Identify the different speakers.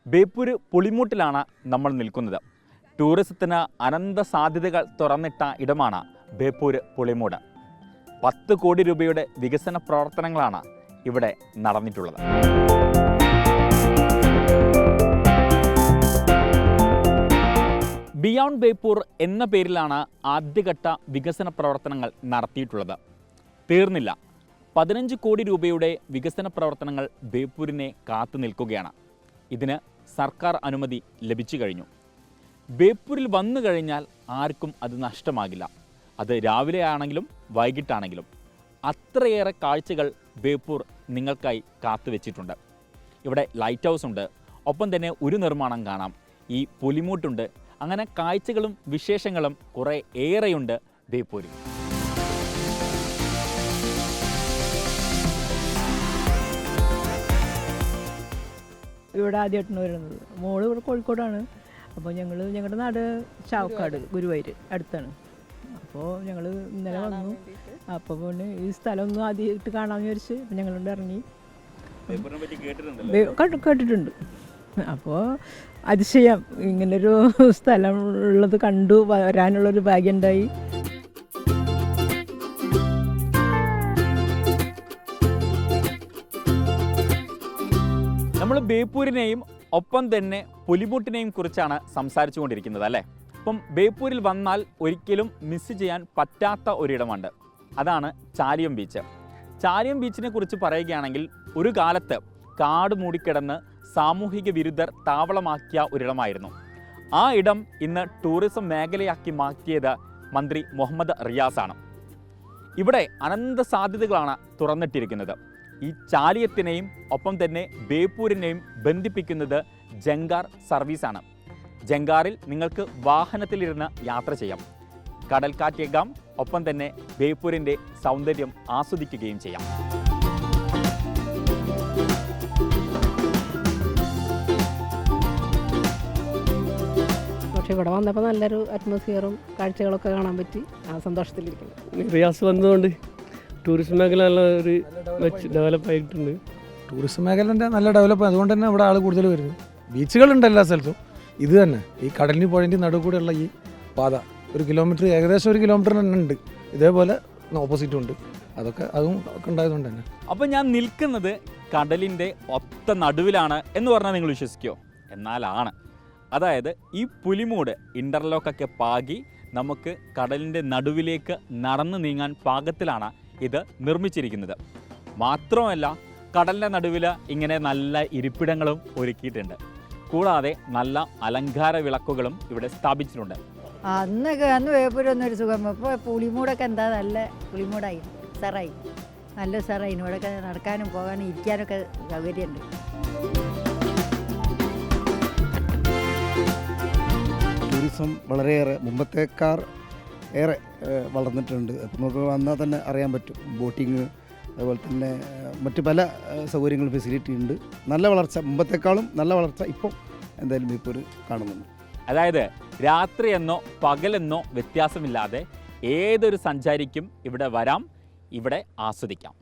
Speaker 1: ബേപ്പൂര് പുളിമൂട്ടിലാണ് നമ്മൾ നിൽക്കുന്നത്. ടൂറിസത്തിന് അനന്ത സാധ്യതകൾ തുറന്നിട്ട ഇടമാണ് ബേപ്പൂര് പുളിമൂട്. 10 കോടി രൂപയുടെ വികസന പ്രവർത്തനങ്ങളാണ് ഇവിടെ നടന്നിട്ടുള്ളത്. ബിയോണ്ട് ബേപ്പൂർ എന്ന പേരിലാണ് ആദ്യഘട്ട വികസന പ്രവർത്തനങ്ങൾ നടത്തിയിട്ടുള്ളത്. തീർന്നില്ല. 15 കോടി രൂപയുടെ വികസന പ്രവർത്തനങ്ങൾ ബേപ്പൂരിനെ കാത്തു നിൽക്കുകയാണ്. ഇതിന് സർക്കാർ അനുമതി ലഭിച്ചു കഴിഞ്ഞു. ബേപ്പൂരിൽ വന്നു കഴിഞ്ഞാൽ ആർക്കും അത് നഷ്ടമാകില്ല. അത് രാവിലെ ആണെങ്കിലും വൈകിട്ടാണെങ്കിലും അത്രയേറെ കാഴ്ചകൾ ബേപ്പൂർ നിങ്ങൾക്കായി കാത്തുവെച്ചിട്ടുണ്ട്. ഇവിടെ ലൈറ്റ് ഹൗസ് ഉണ്ട്, ഒപ്പം തന്നെ ഒരു നിർമ്മാണം കാണാം, ഈ പുലിമൂട്ടുണ്ട്. അങ്ങനെ കാഴ്ചകളും വിശേഷങ്ങളും കുറേ ഏറെയുണ്ട് ബേപ്പൂരിൽ.
Speaker 2: ഇവിടെ ആദ്യമായിട്ടാണ് വരുന്നത്. മോള് ഇവിടെ കോഴിക്കോടാണ്. അപ്പോൾ ഞങ്ങളുടെ നാട് ചാവക്കാട് ഗുരുവായൂർ അടുത്താണ്. അപ്പോൾ ഞങ്ങൾ ഇന്നലെ വന്നു. അപ്പോൾ പിന്നെ ഈ സ്ഥലം ഒന്ന് ആദ്യമായിട്ട് കാണാമെന്ന് വിചാരിച്ച് അപ്പം ഞങ്ങളോട് ഇറങ്ങി. കേട്ടിട്ടുണ്ട്. അപ്പോൾ അതിശയം, ഇങ്ങനൊരു സ്ഥലം ഉള്ളത് കണ്ടു വരാനുള്ളൊരു ഭാഗ്യം ഉണ്ടായി.
Speaker 1: നമ്മൾ ബേപ്പൂരിനെയും ഒപ്പം തന്നെ പുലിമൂട്ടിനെയും കുറിച്ചാണ് സംസാരിച്ചു കൊണ്ടിരിക്കുന്നത് അല്ലേ. അപ്പം ബേപ്പൂരിൽ വന്നാൽ ഒരിക്കലും മിസ് ചെയ്യാൻ പറ്റാത്ത ഒരിടമുണ്ട്. അതാണ് ചാലിയം ബീച്ച്. ചാലിയം ബീച്ചിനെ കുറിച്ച് പറയുകയാണെങ്കിൽ ഒരു കാലത്ത് കാട് മൂടിക്കിടന്ന് സാമൂഹിക വിരുദ്ധർ താവളമാക്കിയ ഒരിടമായിരുന്നു. ആ ഇടം ഇന്ന് ടൂറിസം മേഖലയാക്കി മാറ്റിയത് മന്ത്രി മുഹമ്മദ് റിയാസാണ്. ഇവിടെ അനന്ത സാധ്യതകളാണ് തുറന്നിട്ടിരിക്കുന്നത്. ഈ ചാലിയത്തിനെയും ഒപ്പം തന്നെ ബേപ്പൂരിനെയും ബന്ധിപ്പിക്കുന്നത് ജങ്കാർ സർവീസാണ്. ജങ്കാറിൽ നിങ്ങൾക്ക് വാഹനത്തിലിരുന്ന് യാത്ര ചെയ്യാം, കടൽക്കാറ്റേക്കാം, ഒപ്പം തന്നെ ബേപ്പൂരിൻ്റെ സൗന്ദര്യം ആസ്വദിക്കുകയും ചെയ്യാം.
Speaker 3: പക്ഷേ ഇവിടെ വന്നപ്പോൾ നല്ലൊരു അറ്റ്മോസ്ഫിയറും കാഴ്ചകളൊക്കെ കാണാൻ പറ്റി. ആ സന്തോഷത്തിലിരിക്കുന്നു.
Speaker 4: റിയാസ് വന്നതുകൊണ്ട് ടൂറിസം മേഖല നല്ല ഒരു ഡെവലപ്പായിട്ടുണ്ട്.
Speaker 5: ടൂറിസം മേഖലൻ്റെ നല്ല ഡെവലപ്പ്, അതുകൊണ്ട് തന്നെ ഇവിടെ ആൾ കൂടുതൽ വരുന്നു. ബീച്ചുകളുണ്ട് എല്ലാ സ്ഥലത്തും. ഇത് തന്നെ ഈ കടലിന് പുഴൻ്റെ നടുക്കൂടെയുള്ള ഈ പാത ഏകദേശം 1 കിലോമീറ്റർ തന്നെ ഉണ്ട്. ഇതേപോലെ ഓപ്പോസിറ്റും ഉണ്ട്. അതും ഒക്കെ ഉണ്ടായതുകൊണ്ട് തന്നെ.
Speaker 1: അപ്പം ഞാൻ നിൽക്കുന്നത് കടലിൻ്റെ ഒത്ത നടുവിലാണ് എന്ന് പറഞ്ഞാൽ നിങ്ങൾ വിശ്വസിക്കുമോ? എന്നാലാണ്. അതായത് ഈ പുലിമൂട് ഇൻ്റർലോക്കൊക്കെ പാകി നമുക്ക് കടലിൻ്റെ നടുവിലേക്ക് നടന്നു നീങ്ങാൻ പാകത്തിലാണ് ഇത് നിർമ്മിച്ചിരിക്കുന്നത്. മാത്രമല്ല കടലിൻ്റെ നടുവിൽ ഇങ്ങനെ നല്ല ഇരിപ്പിടങ്ങളും ഒരുക്കിയിട്ടുണ്ട്. കൂടാതെ നല്ല അലങ്കാര വിളക്കുകളും ഇവിടെ സ്ഥാപിച്ചിട്ടുണ്ട്.
Speaker 6: അന്ന് ബേപ്പൂരൊന്നും ഒരു സുഖം. ഇപ്പോൾ പുളിമൂടൊക്കെ എന്താ നല്ല പുളിമൂടായി, സാറായി, നല്ല സാറായി. ഇവിടെയൊക്കെ നടക്കാനും പോകാനും ഇരിക്കാനൊക്കെ സൗകര്യമുണ്ട്.
Speaker 7: ടൂറിസം വളരെയേറെ മുമ്പത്തേക്കാൾ ഏറെ വളർന്നിട്ടുണ്ട്. അപ്പം നമുക്ക് വന്നാൽ തന്നെ അറിയാൻ പറ്റും. ബോട്ടിങ്, അതുപോലെ തന്നെ മറ്റ് പല സൗകര്യങ്ങളും ഫെസിലിറ്റി ഉണ്ട്. നല്ല വളർച്ച, മുമ്പത്തേക്കാളും നല്ല വളർച്ച ഇപ്പോൾ എന്തായാലും ബേപ്പൂർ കാണുന്നുണ്ട്.
Speaker 1: അതായത് രാത്രിയെന്നോ പകലെന്നോ വ്യത്യാസമില്ലാതെ ഏതൊരു സഞ്ചാരിക്കും ഇവിടെ വരാം, ഇവിടെ ആസ്വദിക്കാം.